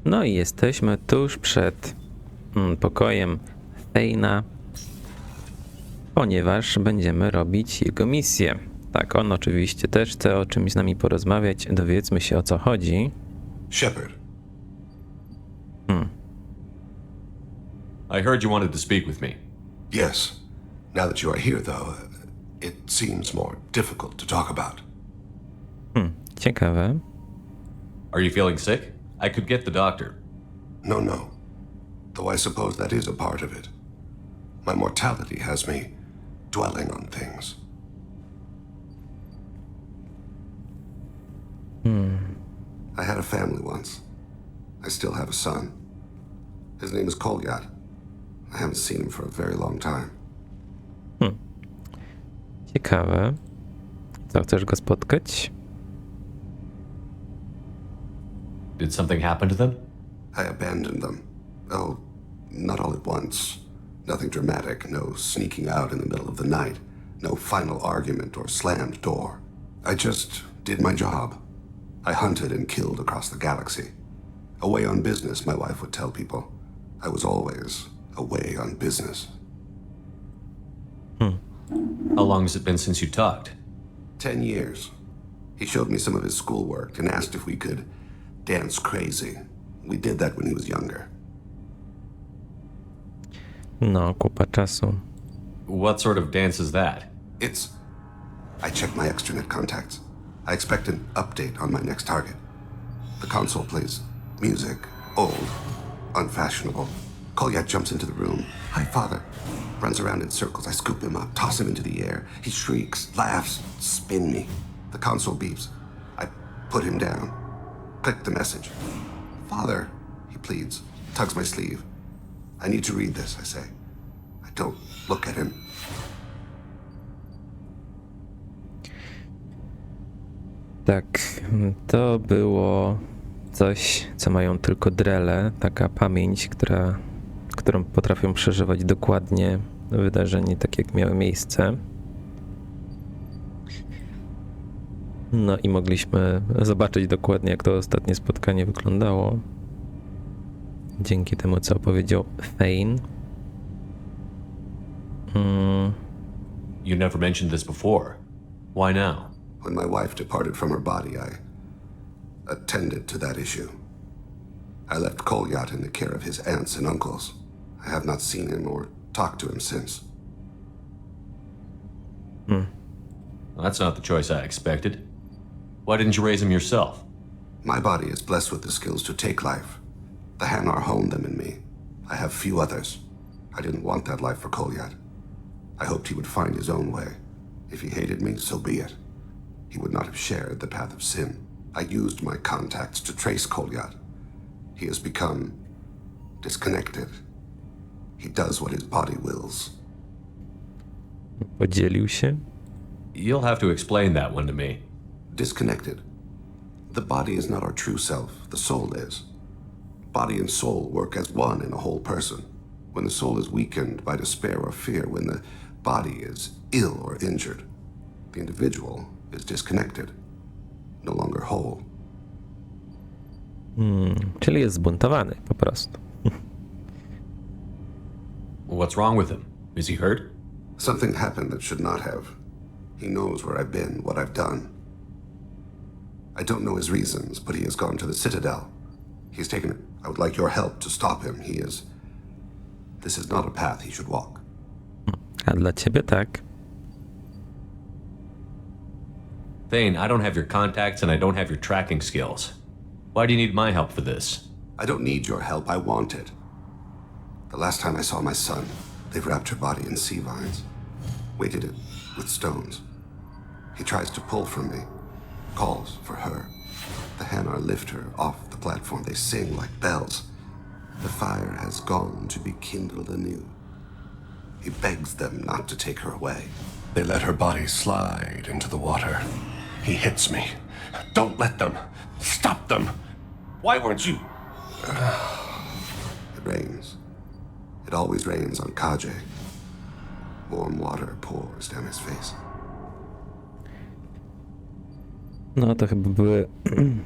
No i jesteśmy tuż przed pokojem Thane'a, ponieważ będziemy robić jego misję. Tak, on oczywiście też chce o czymś z nami porozmawiać. Dowiedzmy się, o co chodzi. Shepard. I heard you wanted to speak with me. Yes. Now that you are here, though, it seems more difficult to talk about. Ciekawe. Are you feeling sick? I could get the doctor. No. Though I suppose that is a part of it. My mortality has me dwelling on things. I had a family once. I still have a son. His name is Kolyat. I haven't seen him for a very long time. Ciekawe. Co, chcesz go spotkać? Did something happen to them? I abandoned them. Oh, not all at once. Nothing dramatic, no sneaking out in the middle of the night, no final argument or slammed door. I just did my job. I hunted and killed across the galaxy. Away on business, my wife would tell people. I was always away on business. How long has it been since you talked? 10 years. He showed me some of his schoolwork and asked if we could dance crazy. We did that when he was younger. No, kupa czasu. What sort of dance is that? I checked my extranet contacts. I expect an update on my next target. The console plays music, old, unfashionable. Kolyat jumps into the room. Hi, father. Runs around in circles. I scoop him up, toss him into the air. He shrieks, laughs, spin me. The console beeps. I put him down. Click the message. Father, he pleads, tugs my sleeve. I need to read this, I say. I don't look at him. Tak, to było coś, co mają tylko drele, taka pamięć, którą potrafią przeżywać dokładnie wydarzenie tak, jak miały miejsce. No i mogliśmy zobaczyć dokładnie, jak to ostatnie spotkanie wyglądało. Dzięki temu, co opowiedział Thane. You never mentioned this before. Why now? When my wife departed from her body, I attended to that issue. I left Kolyat in the care of his aunts and uncles. I have not seen him or talked to him since. Well, that's not the choice I expected. Why didn't you raise him yourself? My body is blessed with the skills to take life. The Hanar honed them in me. I have few others. I didn't want that life for Kolyat. I hoped he would find his own way. If he hated me, so be it. He would not have shared the path of sin. I used my contacts to trace Kolyat. He has become disconnected. He does what his body wills. Podzielił się. You'll have to explain that one to me. Disconnected. The body is not our true self. The soul is. Body and soul work as one in a whole person. When the soul is weakened by despair or fear, when the body is ill or injured, the individual is disconnected, no longer whole. Czyli jest zbuntowany po prostu. What's wrong with him? Is he hurt? Something happened that should not have. He knows where I've been, what I've done. I don't know his reasons, but he has gone to the Citadel. He's taken it. I would like your help to stop him. This is not a path he should walk. A dla ciebie tak. Thane, I don't have your contacts and I don't have your tracking skills. Why do you need my help for this? I don't need your help. I want it. The last time I saw my son, they wrapped her body in sea vines, weighted it with stones. He tries to pull from me, calls for her. The Hanar lift her off the platform. They sing like bells. The fire has gone to be kindled anew. He begs them not to take her away. They let her body slide into the water. He hits me. Don't let them. Stop them. Why weren't you? It rains. It always rains on Kaje. Warm water pours down his face. No to chyba były,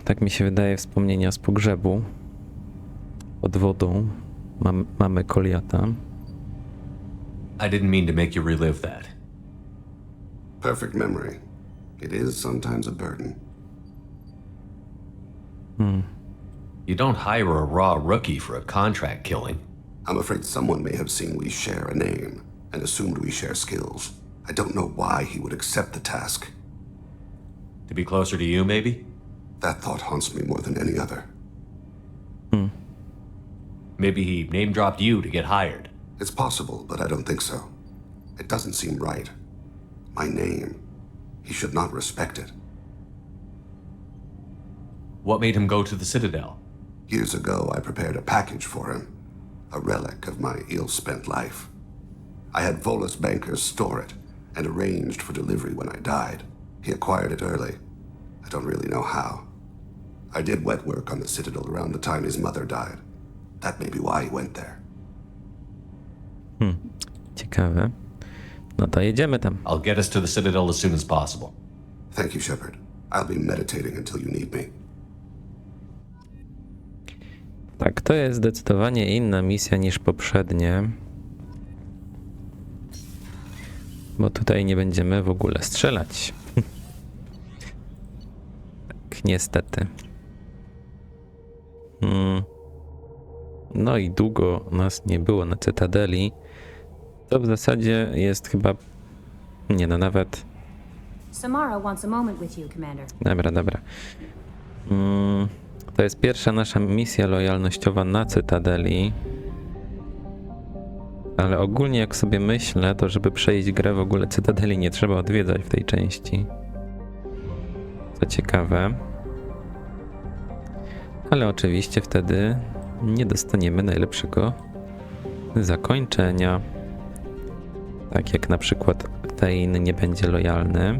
tak mi się wydaje, wspomnienia z pogrzebu. pod wodą. Mamy Goliata. I didn't mean to make you relive that. Perfect memory. It is sometimes a burden. You don't hire a raw rookie for a contract killing. I'm afraid someone may have seen we share a name and assumed we share skills. I don't know why he would accept the task. To be closer to you, maybe? That thought haunts me more than any other. Maybe he name-dropped you to get hired. It's possible, but I don't think so. It doesn't seem right. My name. He should not respect it. What made him go to the Citadel? Years ago, I prepared a package for him. A relic of my ill-spent life. I had Volus bankers store it and arranged for delivery when I died. He acquired it early. I don't really know how. I did wet work on the Citadel around the time his mother died. That may be why he went there. Ciekawe. No to jedziemy tam. I'll get us to the Citadel as soon as possible. Thank you, Shepard. I'll be meditating until you need me. Tak, to jest zdecydowanie inna misja niż poprzednie. Bo tutaj nie będziemy w ogóle strzelać. Tak, niestety. No i długo nas nie było na Cytadeli. To w zasadzie jest chyba... Nie no, nawet... Samara wants a moment with you, Commander. Dobra. To jest pierwsza nasza misja lojalnościowa na Cytadeli. Ale ogólnie jak sobie myślę, to żeby przejść grę w ogóle Cytadeli nie trzeba odwiedzać w tej części. Co ciekawe. Ale oczywiście wtedy nie dostaniemy najlepszego zakończenia. Tak jak na przykład Thane nie będzie lojalny.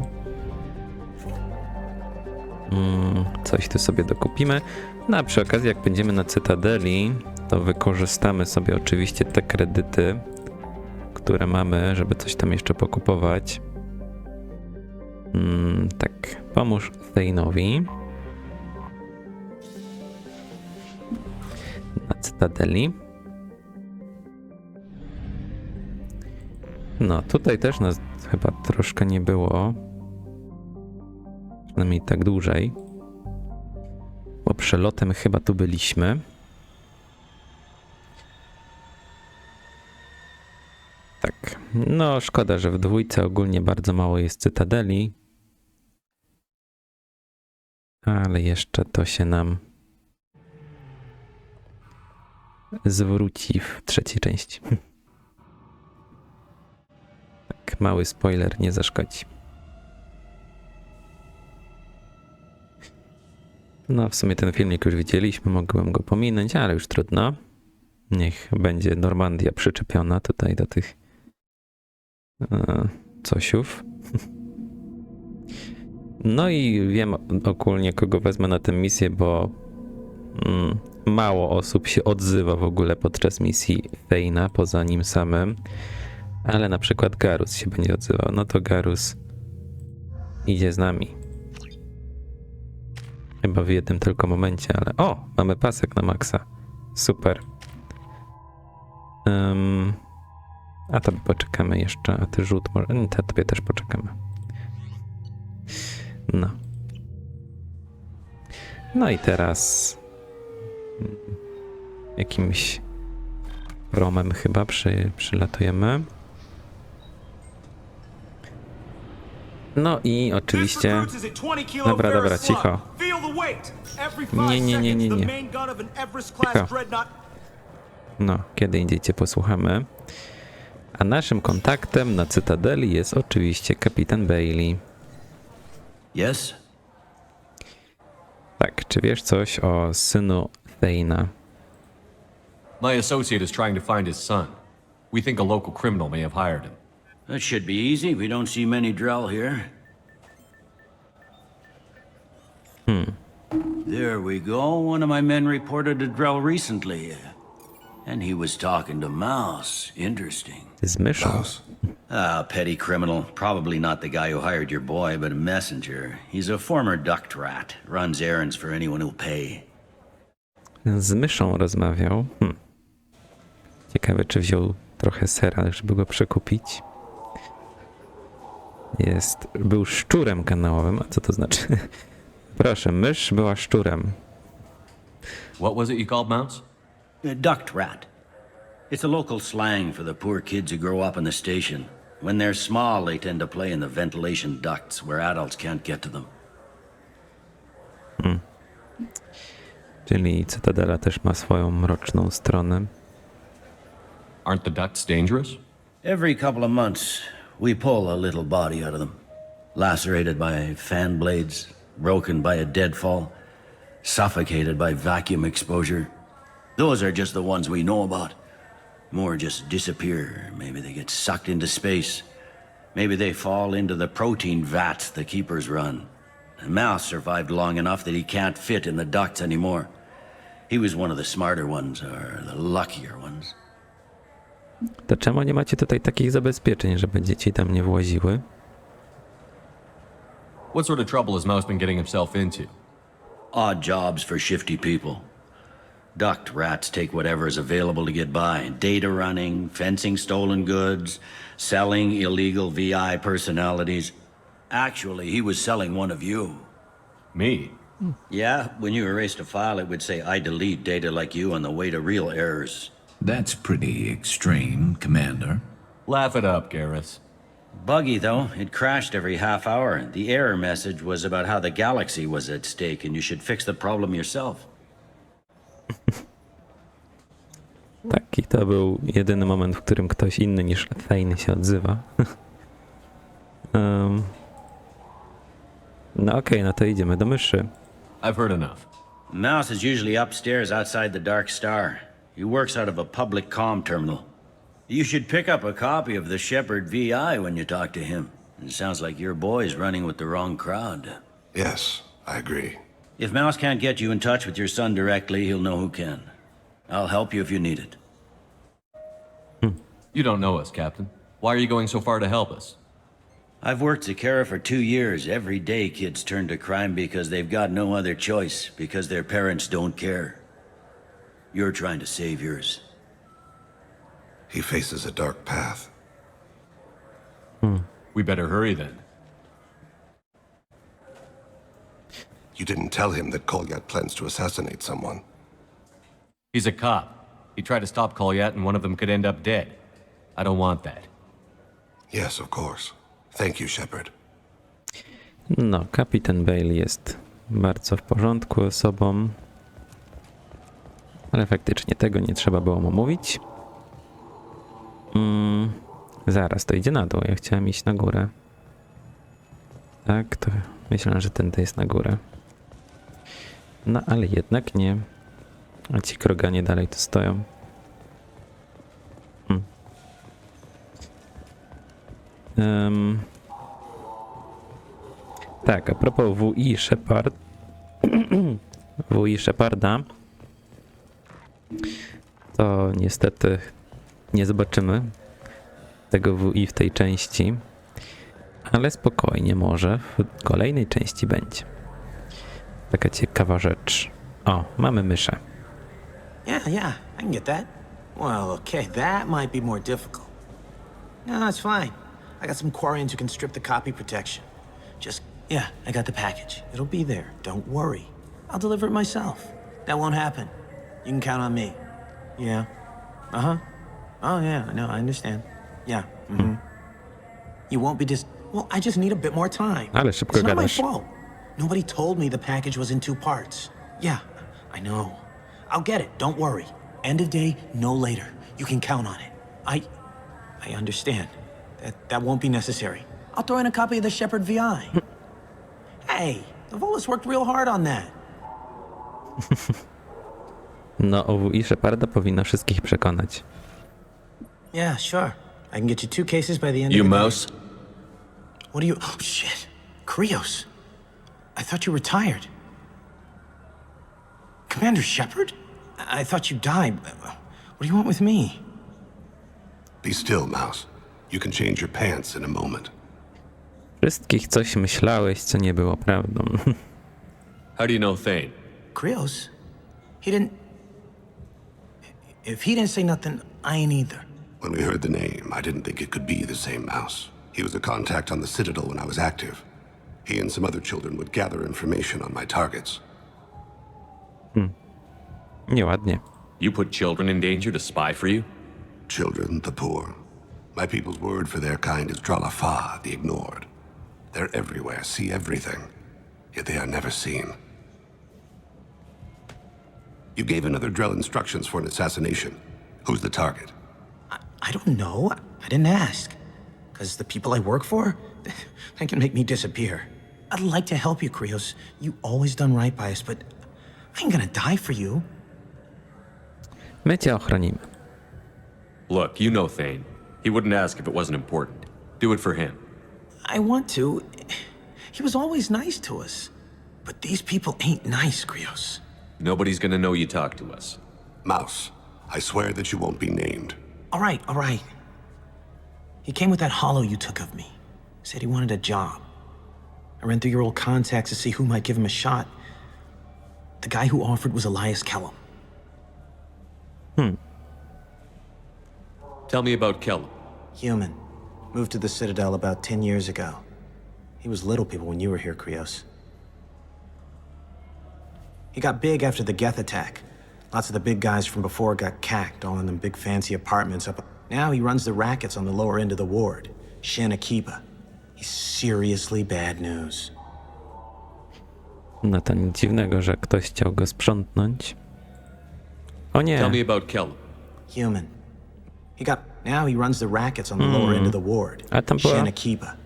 Coś tu sobie dokupimy. No a przy okazji jak będziemy na Cytadeli, to wykorzystamy sobie oczywiście te kredyty, które mamy, żeby coś tam jeszcze pokupować. Tak, pomóż Thane'owi na Cytadeli. No, tutaj też nas chyba troszkę nie było. Przynajmniej tak dłużej. Bo przelotem chyba tu byliśmy. Tak. No, szkoda, że w dwójce ogólnie bardzo mało jest Cytadeli. Ale jeszcze to się nam zwróci w trzeciej części. Tak, mały spoiler nie zaszkodzi. No, w sumie ten filmik już widzieliśmy, mogłem go pominąć, ale już trudno. Niech będzie Normandia przyczepiona tutaj do tych cosiów. No i wiem ogólnie, kogo wezmę na tę misję, bo mało osób się odzywa w ogóle podczas misji Thane'a, poza nim samym. Ale na przykład Garus się będzie odzywał. No to Garus idzie z nami. Chyba w jednym tylko momencie, ale... O! Mamy pasek na maksa. Super. A tobie poczekamy jeszcze, a ty rzut może... Nie, tobie też poczekamy. No. No i teraz... jakimś promem chyba przylatujemy. No i oczywiście... Dobra, cicho. Nie. Cicho. No, kiedy indziej cię posłuchamy. A naszym kontaktem na Cytadeli jest oczywiście kapitan Bailey. Yes? Tak, czy wiesz coś o synu Thane'a? My associate is trying to find his son. We think a local criminal may have hired him. That should be easy. We don't see many Drell here. There we go. One of my men reported a Drell recently. And he was talking to Mouse. Interesting. Z myszą. Mouse? A petty criminal. Probably not the guy who hired your boy, but a messenger. He's a former duct rat. Runs errands for anyone who'll pay. z myszą rozmawiał. Ciekawe, czy wziął trochę sera, żeby go przekupić. Był szczurem kanałowym. A co to znaczy? Proszę, mysz była szczurem. What was it you called Mouse? A duct rat. It's a local slang for the poor kids who grow up in the station. When they're small, they tend to play in the ventilation ducts where adults can't get to them. Czyli Cytadela też ma swoją mroczną stronę. Aren't the ducts dangerous? Every couple of months, we pull a little body out of them. Lacerated by fan blades, broken by a deadfall, suffocated by vacuum exposure. Those are just the ones we know about. More just disappear. Maybe they get sucked into space. Maybe they fall into the protein vat the keepers run. The mouse survived long enough that he can't fit in the ducts anymore. He was one of the smarter ones, or the luckier ones. To czemu nie macie tutaj takich zabezpieczeń, żeby dzieci tam nie właziły? What sort of trouble has Mouse been getting himself into? Odd jobs for shifty people. Duct rats take whatever is available to get by. Data running, fencing stolen goods, selling illegal VI personalities. Actually, he was selling one of you. Me? Yeah, when you erased a file, it would say, I delete data like you on the way to real errors. That's pretty extreme, Commander. Laugh it up, Garrus. Buggy, though. It crashed every half hour. The error message was about how the galaxy was at stake and you should fix the problem yourself. Taki to był jedyny moment, w którym ktoś inny niż Thane się odzywa. No okej, no to idziemy do myszy. I've heard enough. Mouse is usually upstairs outside the Dark Star. He works out of a public comm terminal. You should pick up a copy of the Shepherd VI when you talk to him. It sounds like your boy's running with the wrong crowd. Yes, I agree. If Mouse can't get you in touch with your son directly, he'll know who can. I'll help you if you need it. You don't know us, Captain. Why are you going so far to help us? I've worked at Kara for 2 years. Every day kids turn to crime because they've got no other choice, because their parents don't care. You're trying to save yours. He faces a dark path. We better hurry then. You didn't tell him that Kolyat plans to assassinate someone. He's a cop. He tried to stop Kolyat and one of them could end up dead. I don't want that. Yes, of course. Thank you, Shepard. No, kapitan Bale jest bardzo w porządku osobą. Ale faktycznie tego nie trzeba było mu mówić. Zaraz, to idzie na dół. Ja chciałem iść na górę. Tak, to myślałem, że ten to jest na górę. No, ale jednak nie. A ci kroganie dalej tu stoją. Tak, a propos WI Shepard. WI Sheparda. To niestety nie zobaczymy tego WI w tej części. Ale spokojnie, może w kolejnej części będzie. Taka ciekawa rzecz. O, mamy myszę. Yeah, I can get that. Well, okay, that might be more difficult. No, it's fine. I got some Quarians who can strip the copy protection. Yeah, I got the package. It'll be there. Don't worry. I'll deliver it myself. That won't happen. You can count on me. Yeah. Uh-huh. Oh, yeah, no, I understand. Yeah, You won't be Well, I just need a bit more time. Ale szybko It's not my gadasz. fault. Nobody told me the package was in 2 parts. Yeah, I know. I'll get it, don't worry. End of day, no later. You can count on it. I understand. That won't be necessary. I'll throw in a copy of the Shepherd VI. Hey, the Volus worked real hard on that. No, o WI Sheparda powinno wszystkich przekonać. Yeah, sure. I can get you 2 cases by the end You of the Mouse? day. What are you... Oh, shit. Krios. I thought you retired. Commander Shepard? I thought you died. What do you want with me? Be still, Mouse. You can change your pants in a moment. Wszystkich coś myślałeś, co nie było prawdą. How do you know Thane? Krios? He didn't... If he didn't say nothing, I ain't either. When we heard the name, I didn't think it could be the same Mouse. He was a contact on the Citadel when I was active. He and some other children would gather information on my targets. Nieładnie. You put children in danger to spy for you? Children, the poor. My people's word for their kind is Dralafa, the ignored. They're everywhere, see everything, yet they are never seen. You gave another Drell instructions for an assassination. Who's the target? I don't know. I didn't ask. Because the people I work for, they can make me disappear. I'd like to help you, Krios. You always done right by us, but I ain't gonna die for you. My cię ochronimy. Look, you know Thane. He wouldn't ask if it wasn't important. Do it for him. I want to. He was always nice to us. But these people ain't nice, Krios. Nobody's gonna know you talked to us. Mouse, I swear that you won't be named. All right, all right. He came with that hollow you took of me. Said he wanted a job. I ran through your old contacts to see who might give him a shot. The guy who offered was Elias Kellum. Tell me about Kellum. Human. Moved to the Citadel about 10 years ago. He was little people when you were here, Krios. He got big after the Geth attack. Lots of the big guys from before got cacked, all in them big fancy apartments up. Now he runs the rackets on the lower end of the ward. Shin Akiba. He's seriously bad news. No to nic dziwnego, że ktoś chciał go sprzątnąć. O Tell me nie, about Kellum. Human. Now he runs the rackets on the lower end of the ward. A tam była- Shin Akiba.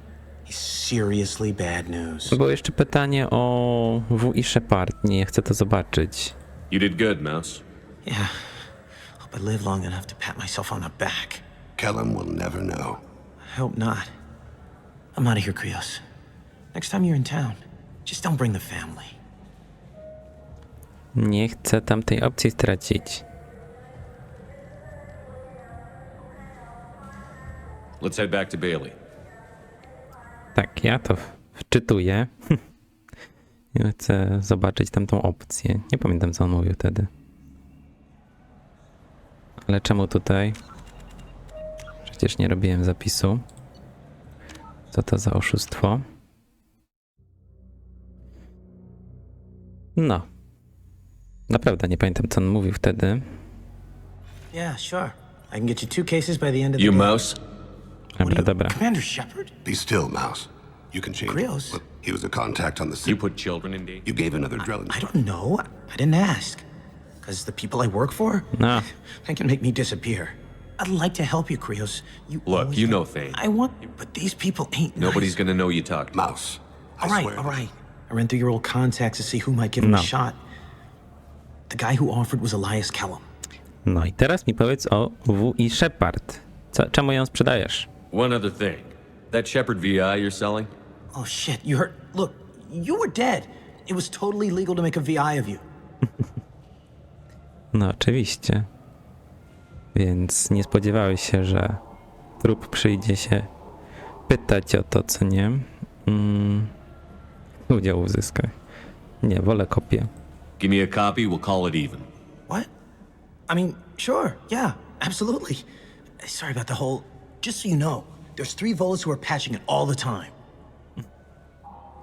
He's seriously bad news. było jeszcze pytanie o W i Shepard. Nie, chcę to zobaczyć. You did good, Mouse. Yeah. Hope I live long enough to pat myself on the back. Kellum will never know. I hope not. I'm out of here, Krios. Next time you're in town, just don't bring the family. Nie chcę tamtej opcji stracić. Let's head back to Bailey. Tak, ja to wczytuję. Ja chcę zobaczyć tamtą opcję. Nie pamiętam, co on mówił wtedy. Ale czemu tutaj? Przecież nie robiłem zapisu. Co to za oszustwo? No. Naprawdę nie pamiętam, co on mówił wtedy. Yeah, sure. I can get you 2 cases by the end of the You day. Mouse? Dobra, dobra. Commander Shepard? Be still, Mouse. You can change. Krios? Look, he was a contact on the You Citadel. put children in danger? You gave another Drell I don't know. I didn't ask. Because the people I work for, No. they can make me disappear. I'd like to help you, Krios. You Look, always you done- know Thane. I want, but these people ain't Nobody's nice. gonna know you talked. Mouse. I All right, swear all that- right. I ran through your old contacts to see who might give him No. a shot. The guy who offered was Elias Kellum. No i teraz mi powiedz o W i Shepard. Czemu ją sprzedajesz? One other thing. That Shepard VI you're selling? Oh shit, you heard? Look, you were dead. It was totally legal to make a VI of you. No oczywiście. Więc nie spodziewałeś się, że trup przyjdzie się pytać o to, co nie. Udział uzyskaj. Nie, wolę kopię. Give me a copy, we'll call it even. What? I mean, sure, yeah, absolutely. Sorry about the whole. Just so you know, there's 3 Volus who are patching it all the time.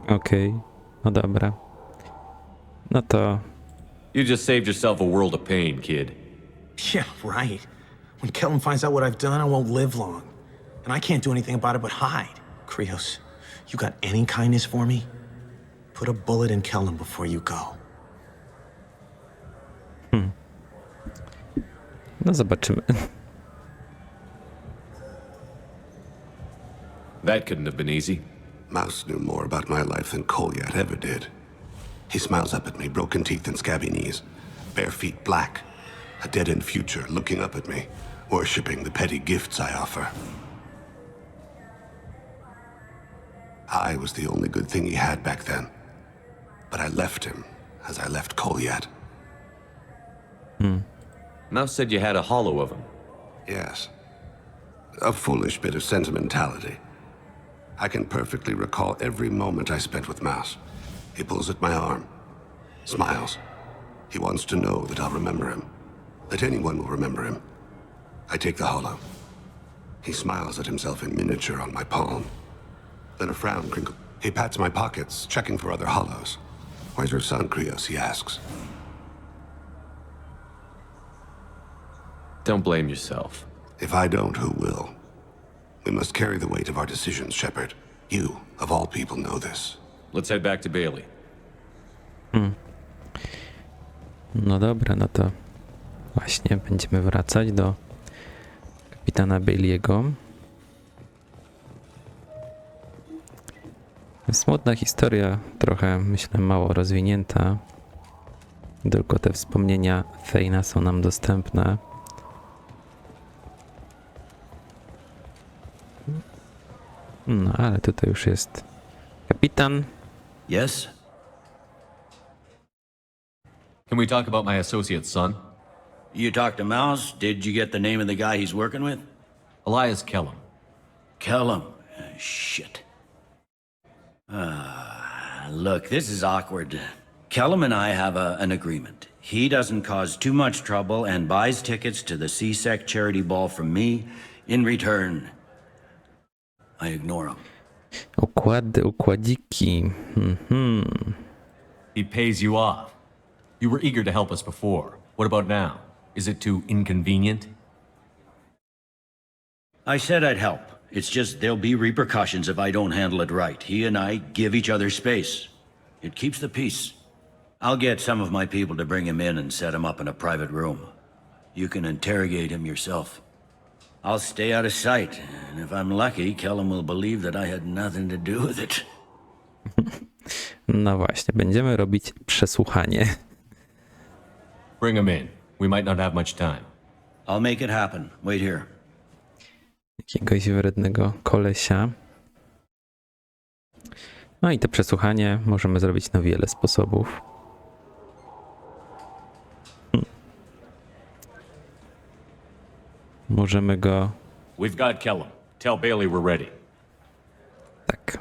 Okej, no dobra. No to You just saved yourself a world of pain, kid. Yeah, right. When Kellum finds out what I've done, I won't live long. And I can't do anything about it but hide. Krios, you got any kindness for me? Put a bullet in Kellum before you go. no zobaczymy. That couldn't have been easy. Mouse knew more about my life than Kolyat ever did. He smiles up at me, broken teeth and scabby knees, bare feet black, a dead-end future looking up at me, worshipping the petty gifts I offer. I was the only good thing he had back then, but I left him as I left Kolyat. Mouse said you had a hollow of him. Yes. A foolish bit of sentimentality. I can perfectly recall every moment I spent with Mouse. He pulls at my arm, smiles. He wants to know that I'll remember him. that anyone will remember him. I take the hollow. He smiles at himself in miniature on my palm. Then a frown crinkles. He pats my pockets, checking for other hollows. Where's your son, Krios? He asks. Don't blame yourself. If I don't, who will? We must carry the weight of our decisions, Shepard. You, of all people, know this. Let's head back to Bailey. No dobra, no to właśnie będziemy wracać do kapitana Bailey'ego. Smutna historia, trochę myślę mało rozwinięta. Tylko te wspomnienia Thane'a są nam dostępne. No ale tutaj już jest kapitan. Yes? Can we talk about my associate's son? You talked to Mouse? Did you get the name of the guy he's working with? Elias Kellum. Kellum. Shit. Look, this is awkward. Kellum and I have an agreement. He doesn't cause too much trouble and buys tickets to the CSEC charity ball from me. In return, I ignore him. Układziki. He pays you off. You were eager to help us before. What about now? Is it too inconvenient? I said I'd help. It's just there'll be repercussions if I don't handle it right. He and I give each other space. It keeps the peace. I'll get some of my people to bring him in and set him up in a private room. You can interrogate him yourself. I'll stay out of sight, and if I'm lucky, Kellum will believe that I had nothing to do with it. No właśnie, będziemy robić przesłuchanie. Bring him in. We might not have much time. I'll make it happen. Wait here. Jakiegoś wrednego kolesia. No i to przesłuchanie możemy zrobić na wiele sposobów. Możemy go... We've got Kellum. Tell Bailey we're ready. Tak.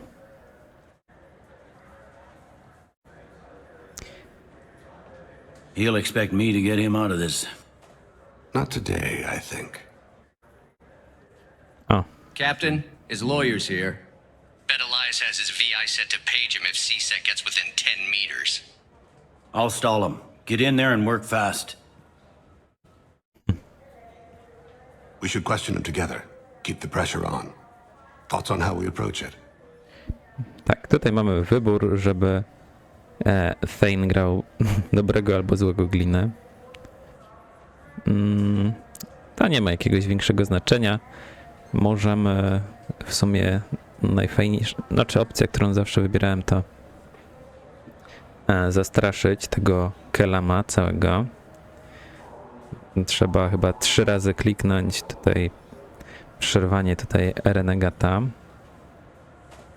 He'll expect me to get him out of this. Not today, I think. O, Captain, his lawyer's here. Bet Elias has his VI set to page him if CSEC gets within 10 meters. I'll stall him. Get in there and work fast. We should question him together. Keep the pressure on. Thoughts on how we approach it? tak, tutaj mamy wybór, żeby Thane grał dobrego albo złego glinę. To nie ma jakiegoś większego znaczenia. Możemy w sumie najfajniejsza, znaczy opcja, którą zawsze wybierałem, to zastraszyć tego Kellama całego. Trzeba chyba 3 razy kliknąć tutaj przerwanie tutaj renegata.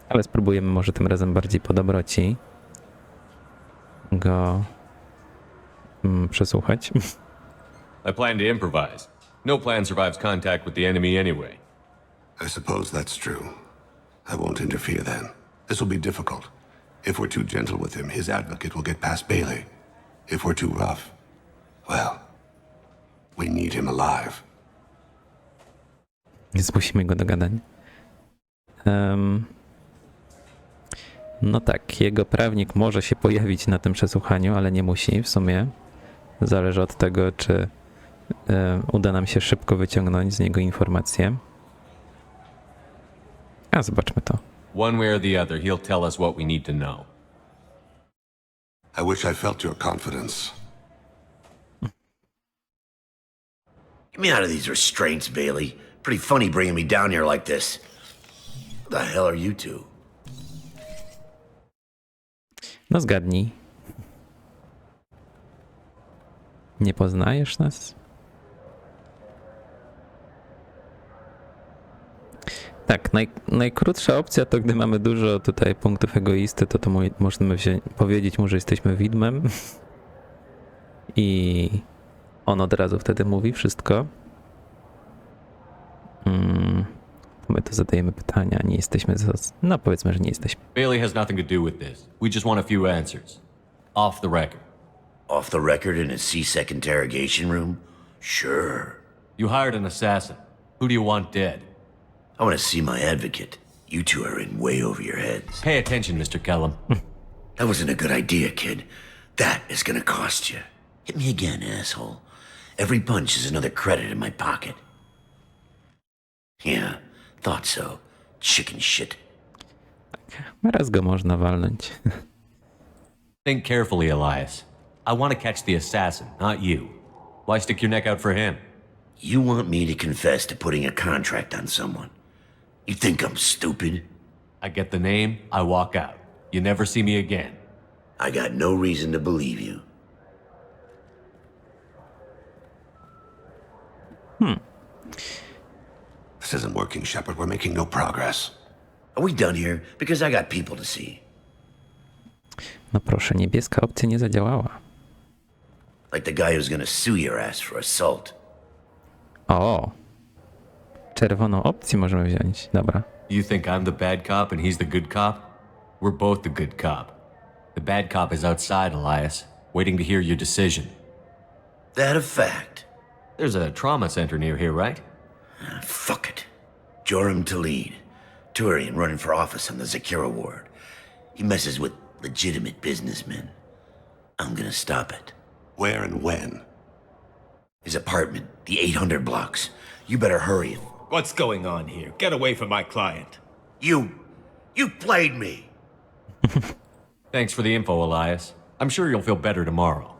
Ale spróbujemy może tym razem bardziej po dobroci go przesłuchać. I plan to improvise. No plan survives contact with the enemy anyway. I suppose that's true. I won't interfere then. This will be difficult. If we're too gentle with him, his advocate will get past Bailey. If we're too rough, well, we need him alive. Więc musimy go do gadań. No tak, jego prawnik może się pojawić na tym przesłuchaniu, ale nie musi w sumie. Zależy od tego, czy uda nam się szybko wyciągnąć z niego informacje. A zobaczmy to. One way or the other, he'll tell us what we need to know. I wish I felt your confidence. Get me out of these restraints, Bailey. Pretty funny bringing me down here like this. What the hell are you two? No zgadnij. Nie poznajesz nas? Tak, najkrótsza opcja to, gdy mamy dużo tutaj punktów egoisty, to możemy powiedzieć mu, że jesteśmy widmem. I on od razu wtedy mówi wszystko. My to zadajemy pytania, nie jesteśmy... No powiedzmy, że nie jesteśmy. Bailey has nothing to do with this. We just want a few answers. Off the record. Off the record in a CSEC interrogation room? Sure. You hired an assassin. Who do you want dead? I want to see my advocate. You two are in way over your heads. Pay attention, Mr. Kellum. That wasn't a good idea, kid. That is gonna cost you. Hit me again, asshole. Every punch is another credit in my pocket. Yeah, thought so. Chicken shit. Raz go można walnąć. Think carefully, Elias. I want to catch the assassin, not you. Why stick your neck out for him? You want me to confess to putting a contract on someone? You think I'm stupid? I get the name, I walk out. You never see me again. I got no reason to believe you. This isn't working, Shepard. We're making no progress. Are we done here? Because I got people to see. No proszę, niebieska opcja nie zadziałała. Like the guy who's gonna sue your ass for assault. O! Czerwoną opcję możemy wziąć. Dobra. You think I'm the bad cop and he's the good cop? We're both the good cop. The bad cop is outside, Elias, waiting to hear your decision. That a fact? There's a trauma center near here, right? Fuck it. Joram Talid. Turian running for office on the Zakira ward. He messes with legitimate businessmen. I'm gonna stop it. Where and when? His apartment, the 800 blocks. You better hurry. What's going on here? Get away from my client. You played me. Thanks for the info, Elias. I'm sure you'll feel better tomorrow.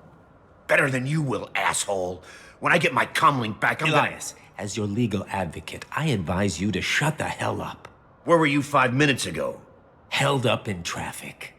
Better than you will, asshole. When I get my comlink back, I'm Elias, as your legal advocate, I advise you to shut the hell up. Where were you 5 minutes ago? Held up in traffic.